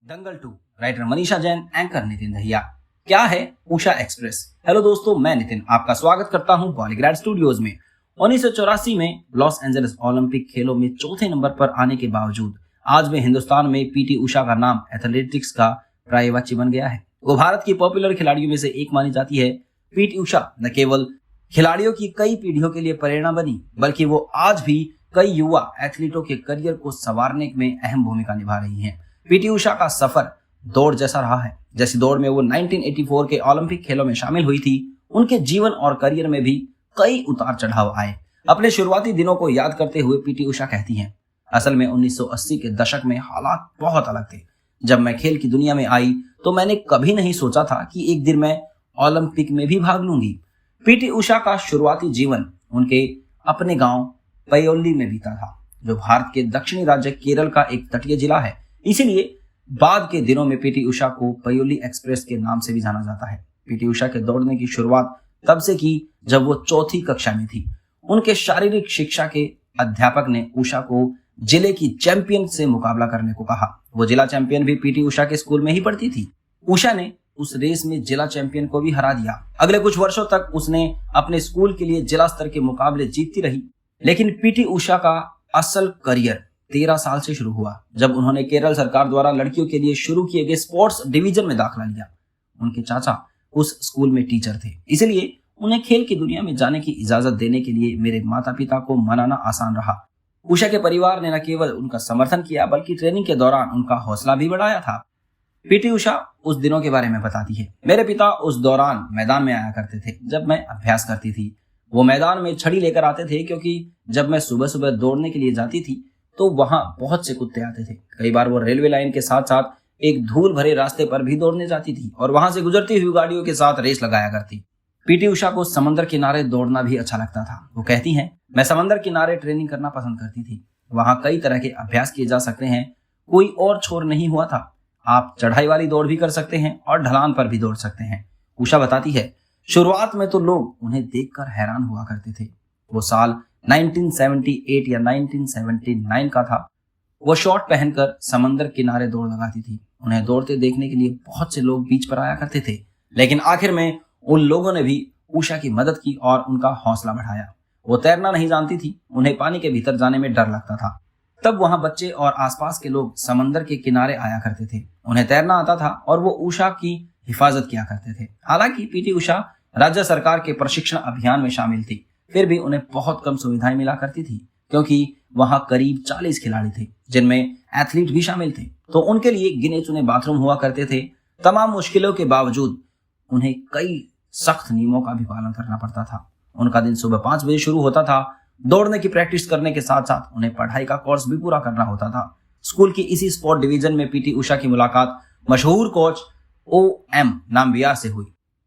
दंगल 2 writer Manisha Jain, anchor Nitin Dahiya. क्या है Usha express? Hello दोस्तों, मैं नितिन आपका स्वागत करता हूं पॉलीग्राड स्टूडियोज में। 1984 में लॉस एंजलिस ओलंपिक खेलों में चौथे नंबर पर आने के बावजूद आज भी हिंदुस्तान में पीटी उषा का नाम एथलेटिक्स का पर्यायवाची बन गया है। वो भारत की पॉपुलर खिलाड़ियों में से एक मानी जाती है। पीटी उषा न केवल खिलाड़ियों की कई पीढ़ियों के लिए प्रेरणा बनी, बल्कि वो आज भी कई युवा एथलीटों के करियर को संवारने में अहम भूमिका निभा रही हैं। पीटी उषा का सफर दौड़ जैसा रहा है। जैसी दौड़ में वो 1984 के ओलंपिक खेलों में शामिल हुई थी, उनके जीवन और करियर में भी कई उतार चढ़ाव आए। अपने शुरुआती दिनों को याद करते हुए पीटी उषा कहती हैं, असल में 1980 के दशक में हालात बहुत अलग थे। जब मैं खेल की दुनिया में आई तो मैंने कभी नहीं सोचा था कि एक दिन मैं ओलंपिक में भी भाग लूंगी। पीटी उषा का शुरुआती जीवन उनके अपने गांव पयोल्ली में बीता था, जो भारत के दक्षिणी राज्य केरल का एक तटीय जिला है। इसीलिए बाद के दिनों में पीटी उषा को पयोल्ली एक्सप्रेस के नाम से भी जाना जाता है। पीटी उषा के दौड़ने की शुरुआत तब से की जब वो चौथी कक्षा में थी। उनके शारीरिक शिक्षा के अध्यापक ने उषा को जिले की चैंपियन से मुकाबला करने को कहा। वो जिला चैंपियन भी पीटी उषा के स्कूल में ही पढ़ती थी। उषा ने उस रेस में जिला चैंपियन को भी हरा दिया। अगले कुछ वर्षों तक उसने अपने स्कूल के लिए जिला स्तर के मुकाबले जीतती रही। लेकिन पीटी उषा का असल करियर 13 साल से शुरू हुआ, जब उन्होंने केरल सरकार द्वारा लड़कियों के लिए शुरू किए गए स्पोर्ट्स डिवीजन में दाखिला लिया। उनके चाचा उस स्कूल में टीचर थे, इसलिए उन्हें खेल की दुनिया में जाने की इजाजत देने के लिए मेरे माता पिता को मनाना आसान रहा। उषा के परिवार ने न केवल उनका समर्थन किया, बल्कि ट्रेनिंग के दौरान उनका हौसला भी बढ़ाया था। पीटी उषा उस दिनों के बारे में बताती है, मेरे पिता उस दौरान मैदान में आया करते थे जब मैं अभ्यास करती थी। वो मैदान में छड़ी लेकर आते थे, क्योंकि जब मैं सुबह सुबह दौड़ने के लिए जाती थी तो वहां बहुत से कुत्ते आते थे। कई बार वो रेलवे लाइन के साथ साथ एक धूल भरे रास्ते पर भी दौड़ने जाती थी और वहां से गुजरती हुई गाड़ियों के साथ रेस लगाया करती। पीटी उषा को समंदर किनारे दौड़ना भी अच्छा लगता था। वो कहती हैं, मैं समंदर किनारे ट्रेनिंग करना पसंद करती थी। वहां कई तरह के अभ्यास किए जा सकते हैं, कोई और छोर नहीं हुआ था। आप चढ़ाई वाली दौड़ भी कर सकते हैं और ढलान पर भी दौड़ सकते हैं। उषा बताती है, शुरुआत में तो लोग उन्हें देखकर हैरान हुआ करते थे। वो साल 1978 या 1979 का था। वो शॉर्ट पहनकर समंदर किनारे दौड़ लगाती थी। उन्हें दौड़ते देखने के लिए बहुत से लोग बीच पर आया करते थे, लेकिन आखिर में उन लोगों ने भी उषा की मदद की और उनका हौसला बढ़ाया। वो तैरना नहीं जानती थी, उन्हें पानी के भीतर जाने में डर लगता था। तब वहां बच्चे और आसपास के लोग समंदर के किनारे आया करते थे। उन्हें तैरना आता था और वो उषा की हिफाजत किया करते थे। हालांकि पीटी उषा राज्य सरकार के प्रशिक्षण अभियान में शामिल थी, फिर भी उन्हें बहुत कम सुविधाएं मिला करती थी, क्योंकि वहां करीब 40 खिलाड़ी थे, जिनमें एथलीट भी शामिल थे। तो उनके लिए गिने चुने बाथरूम हुआ करते थे। तमाम मुश्किलों के बावजूद उन्हें कई सख्त नियमों का भी पालन करना पड़ता था। उनका दिन सुबह 5 बजे शुरू होता था। दौड़ने की प्रैक्टिस करने के साथ साथ उन्हें पढ़ाई का कोर्स भी पूरा करना होता था। स्कूल की इसी स्पोर्ट डिवीजन में पीटी उषा की मुलाकात मशहूर कोच OM नाम्बियार से हुई।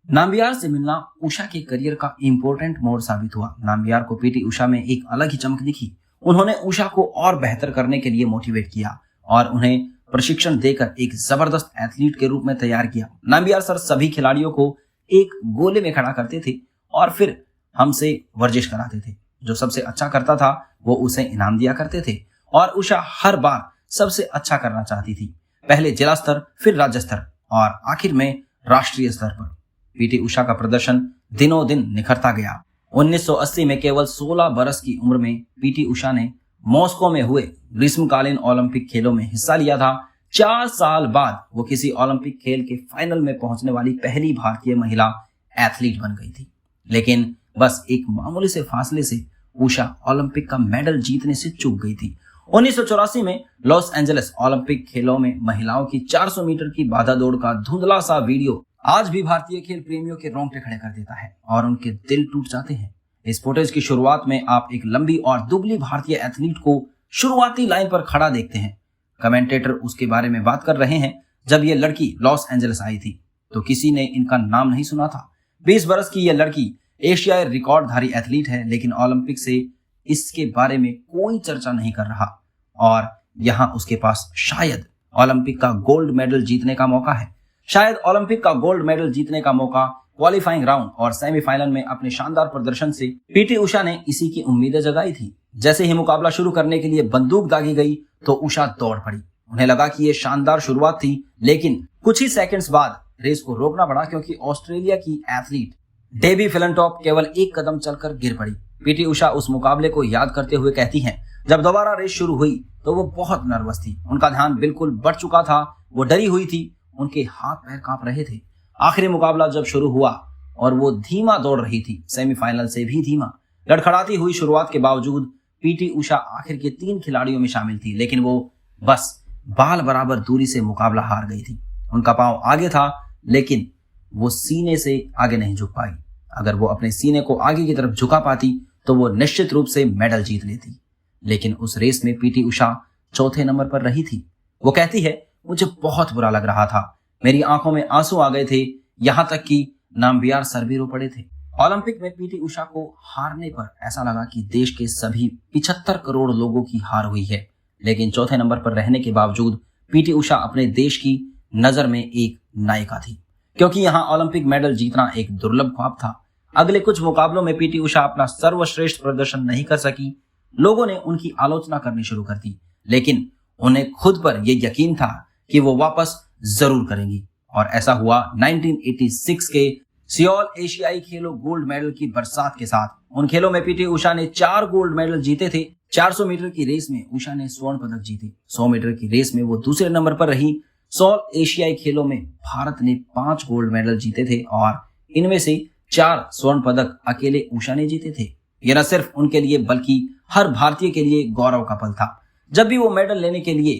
नाम्बियार से मिलना उषा के करियर का इंपॉर्टेंट मोड़ साबित हुआ। नाम्बियार को पीटी उषा में एक अलग ही चमक दिखी। उन्होंने उषा को और बेहतर करने के लिए मोटिवेट किया और उन्हें प्रशिक्षण देकर एक जबरदस्त एथलीट के रूप में तैयार किया। नाम्बियार सर सभी खिलाड़ियों को एक गोले में खड़ा करते थे और फिर हमसे वर्जिश कराते थे। जो सबसे अच्छा करता था वो उसे इनाम दिया करते थे और उषा हर बार सबसे अच्छा करना चाहती थी, पहले जिला स्तर, फिर राज्य स्तर और आखिर में राष्ट्रीय स्तर पर। पीटी उषा का प्रदर्शन दिनों दिन निखरता गया। 1980 में केवल 16 बरस की उम्र में पीटी उषा ने मॉस्को में हुए ग्रीष्मकालीन ओलंपिक खेलों में हिस्सा लिया था। 4 साल बाद वो किसी ओलंपिक खेल के फाइनल में पहुंचने वाली पहली भारतीय महिला एथलीट बन गई थी। लेकिन बस एक मामूली से फासले से उषा ओलंपिक का मेडल जीतने से चूक गई थी। 1984 में लॉस एंजलिस ओलंपिक खेलों में महिलाओं की 400 मीटर की बाधा दौड़ का धुंधला सा वीडियो आज भी भारतीय खेल प्रेमियों के रोंगटे खड़े कर देता है और उनके दिल टूट जाते हैं। इस फुटेज की शुरुआत में आप एक लंबी और दुबली भारतीय एथलीट को शुरुआती लाइन पर खड़ा देखते हैं। कमेंटेटर उसके बारे में बात कर रहे हैं, जब ये लड़की लॉस एंजलिस आई थी तो किसी ने इनका नाम नहीं सुना था। 20 बरस की यह लड़की एशियाई रिकॉर्डधारी एथलीट है, लेकिन ओलंपिक से इसके बारे में कोई चर्चा नहीं कर रहा और यहाँ उसके पास शायद ओलंपिक का गोल्ड मेडल जीतने का मौका है। शायद ओलंपिक का गोल्ड मेडल जीतने का मौका क्वालिफाइंग राउंड और सेमीफाइनल में अपने शानदार प्रदर्शन से पीटी उषा ने इसी की उम्मीदें जगाई थी। जैसे ही मुकाबला शुरू करने के लिए बंदूक दागी गई तो उषा दौड़ पड़ी। उन्हें लगा कि ये शानदार शुरुआत थी, लेकिन कुछ ही सेकंड्स बाद रेस को रोकना पड़ा क्योंकि ऑस्ट्रेलिया की एथलीट डेबी फिलिंटॉप केवल एक कदम चलकर गिर पड़ी। पीटी उषा उस मुकाबले को याद करते हुए कहती हैं, जब दोबारा रेस शुरू हुई तो वो बहुत नर्वस थी। उनका ध्यान बिल्कुल बढ़ चुका था, वो डरी हुई थी, उनके हाथ पैर कांप रहे थे। आखिरी मुकाबला जब शुरू हुआ और वो धीमा दौड़ रही थी, सेमीफाइनल से भी धीमा, लड़खड़ाती हुई शुरुआत के बावजूद पीटी उषा आखिर के 3 खिलाड़ियों में शामिल थी, लेकिन वो बस बाल बराबर दूरी से मुकाबला हार गई थी। उनका पांव आगे था, लेकिन वो सीने से आगे नहीं झुक पाई। अगर वो अपने सीने को आगे की तरफ झुका पाती तो वो निश्चित रूप से मेडल जीत लेती। लेकिन उस रेस में पीटी उषा चौथे नंबर पर रही थी। वो कहती है, मुझे बहुत बुरा लग रहा था, मेरी आंखों में आंसू आ गए थे, यहां तक कि नामबियार सर भी रो पड़े थे। ओलंपिक में पीटी उषा को हारने पर ऐसा लगा कि देश के सभी 75 करोड़ लोगों की हार हुई है। लेकिन चौथे नंबर पर रहने के बावजूद पीटी उषा अपने देश की नजर में एक नायिका थी, क्योंकि यहाँ ओलंपिक मेडल जीतना एक दुर्लभ ख्वाब था। अगले कुछ मुकाबलों में पीटी उषा अपना सर्वश्रेष्ठ प्रदर्शन नहीं कर सकी। लोगों ने उनकी आलोचना करनी शुरू कर दी, लेकिन उन्हें खुद पर यह यकीन था कि वो वापस जरूर करेंगी। और ऐसा हुआ 1986 के सियोल एशियाई खेलों गोल्ड मेडल की बरसात के साथ। उन खेलों में पीटी उषा ने 4 गोल्ड मेडल जीते थे। 400 मीटर की रेस में उषा ने स्वर्ण पदक जीते। 100 मीटर की रेस में वो दूसरे नंबर पर रही। सियोल एशियाई खेलों में भारत ने 5 गोल्ड मेडल जीते थे और इनमें से 4 स्वर्ण पदक अकेले उषा ने जीते थे। यह न सिर्फ उनके लिए बल्कि हर भारतीय के लिए गौरव का पल था। जब भी वो मेडल लेने के लिए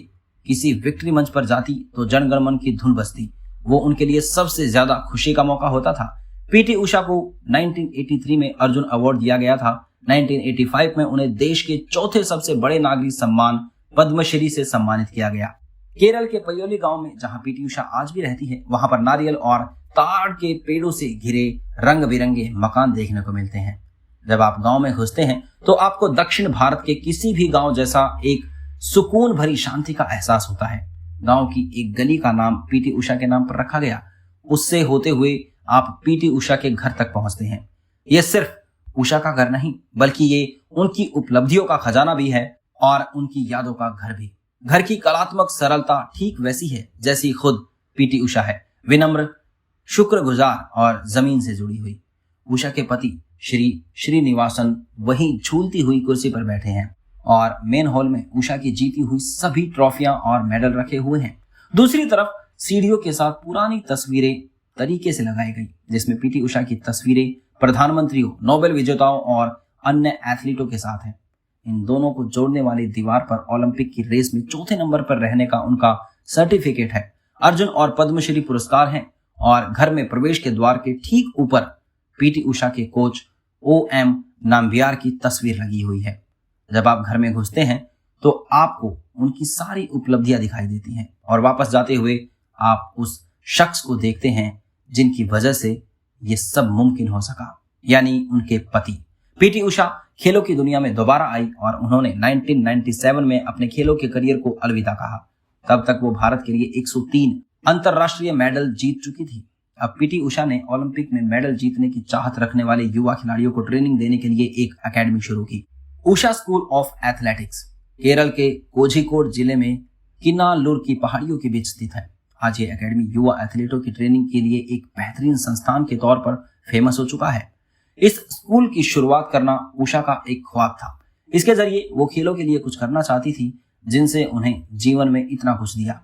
किसी विक्ट्री मंच पर जाती तो जनगणमन की धुन बजती। वो उनके लिए सबसे ज्यादा खुशी का मौका होता था। पीटी उषा को 1983 में अर्जुन अवार्ड दिया गया था। 1985 में उन्हें देश के चौथे सबसे बड़े नागरिक सम्मान पद्मश्री से सम्मानित किया गया। केरल के पयोली गांव में जहां पीटी उषा आज भी रहती है, वहां पर नारियल और ताड़ के पेड़ों से घिरे रंग बिरंगे मकान देखने को मिलते हैं। जब आप गांव में घुसते हैं तो आपको दक्षिण भारत के किसी भी गांव जैसा एक सुकून भरी शांति का एहसास होता है। गांव की एक गली का नाम पीटी उषा के नाम पर रखा गया। उससे होते हुए आप पीटी उषा के घर तक पहुंचते हैं। यह सिर्फ उषा का घर नहीं, बल्कि ये उनकी उपलब्धियों का खजाना भी है और उनकी यादों का घर भी। घर की कलात्मक सरलता ठीक वैसी है जैसी खुद पीटी उषा है, विनम्र, शुक्रगुजार और जमीन से जुड़ी हुई। उषा के पति श्री श्रीनिवासन वहीं झूलती हुई कुर्सी पर बैठे हैं और मेन हॉल में उषा की जीती हुई सभी ट्रॉफियां और मेडल रखे हुए हैं। दूसरी तरफ सीढ़ियों के साथ पुरानी तस्वीरें तरीके से लगाई गई, जिसमें पीटी उषा की तस्वीरें प्रधानमंत्रियों, नोबेल विजेताओं और अन्य एथलीटों के साथ हैं। इन दोनों को जोड़ने वाली दीवार पर ओलंपिक की रेस में चौथे नंबर पर रहने का उनका सर्टिफिकेट है। अर्जुन और पद्मश्री पुरस्कार हैं और घर में प्रवेश के द्वार के ठीक ऊपर पीटी उषा के कोच OM नाम्बियार की तस्वीर लगी हुई है। जब आप घर में घुसते हैं तो आपको उनकी सारी उपलब्धियां दिखाई देती हैं और वापस जाते हुए आप उस शख्स को देखते हैं जिनकी वजह से ये सब मुमकिन हो सका, यानी उनके पति। पीटी उषा खेलों की दुनिया में दोबारा आई और उन्होंने 1997 में अपने खेलों के करियर को अलविदा कहा। तब तक वो भारत के लिए 103 अंतरराष्ट्रीय मेडल जीत चुकी थी। अब पीटी उषा ने ओलंपिक में मेडल जीतने की चाहत रखने वाले युवा खिलाड़ियों को ट्रेनिंग देने के लिए एक एकेडमी शुरू की, Usha school of athletics. Kerala के कोझिकोड जिले में किन्नालुर की पहाड़ियों के बीच स्थित है। आज ये एकेडमी युवा एथलीटों की ट्रेनिंग के लिए एक बेहतरीन संस्थान के तौर पर फेमस हो चुका है। इस स्कूल की शुरुआत करना उषा का एक ख्वाब था। इसके जरिए वो खेलों के लिए कुछ करना चाहती थी जिनसे उन्हें जीवन में इतना कुछ दिया।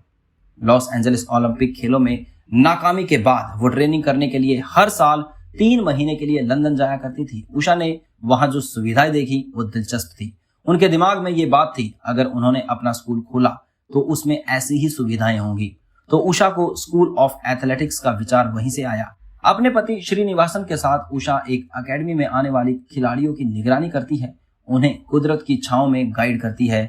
लॉस एंजलिस ओलंपिक खेलों में नाकामी के बाद वो ट्रेनिंग करने के लिए हर साल 3 महीने के लिए लंदन जाया करती थी। उषा ने वहां जो सुविधाएं देखी वो दिलचस्प थी। उनके दिमाग में ये बात थी, अगर उन्होंने अपना स्कूल खोला तो उसमें ऐसी ही सुविधाएं होंगी। तो उषा को स्कूल ऑफ एथलेटिक्स का विचार वहीं से आया। अपने पति श्रीनिवासन के साथ उषा एक एकेडमी में आने वाली खिलाड़ियों की निगरानी करती है, उन्हें कुदरत की छांव में गाइड करती है।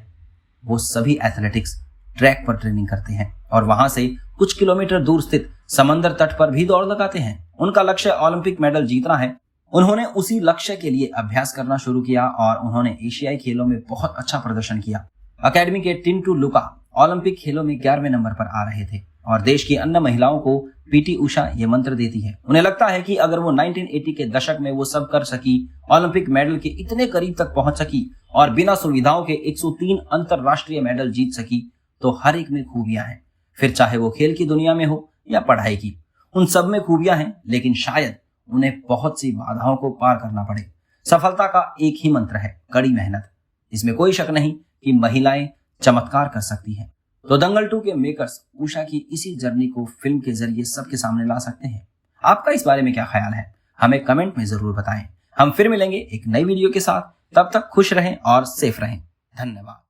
वो सभी एथलेटिक्स ट्रैक पर ट्रेनिंग करते हैं और वहां से कुछ किलोमीटर दूर स्थित समंदर तट पर भी दौड़ लगाते हैं। उनका लक्ष्य ओलंपिक मेडल जीतना है। उन्होंने उसी लक्ष्य के लिए अभ्यास करना शुरू किया और उन्होंने एशियाई खेलों में बहुत अच्छा प्रदर्शन किया। अकेडमी के टिंटू लुका ओलंपिक खेलों में 11वें नंबर पर आ रहे थे और देश की अन्य महिलाओं को पीटी उषा ये मंत्र देती है। उन्हें लगता है कि अगर वो 1980 के दशक में वो सब कर सकी, ओलंपिक मेडल के इतने करीब तक पहुंच सकी और बिना सुविधाओं के 103 अंतरराष्ट्रीय मेडल जीत सकी, तो हर एक में खूबियां हैं। फिर चाहे वो खेल की दुनिया में हो या पढ़ाई की, उन सब में खूबियां हैं, लेकिन शायद उन्हें बहुत सी बाधाओं को पार करना पड़े। सफलता का एक ही मंत्र है, कड़ी मेहनत। इसमें कोई शक नहीं कि महिलाएं चमत्कार कर सकती हैं। तो दंगल 2 के मेकर्स उषा की इसी जर्नी को फिल्म के जरिए सबके सामने ला सकते हैं। आपका इस बारे में क्या ख्याल है, हमें कमेंट में जरूर बताएं। हम फिर मिलेंगे एक नई वीडियो के साथ। तब तक खुश रहें और सेफ रहें। धन्यवाद।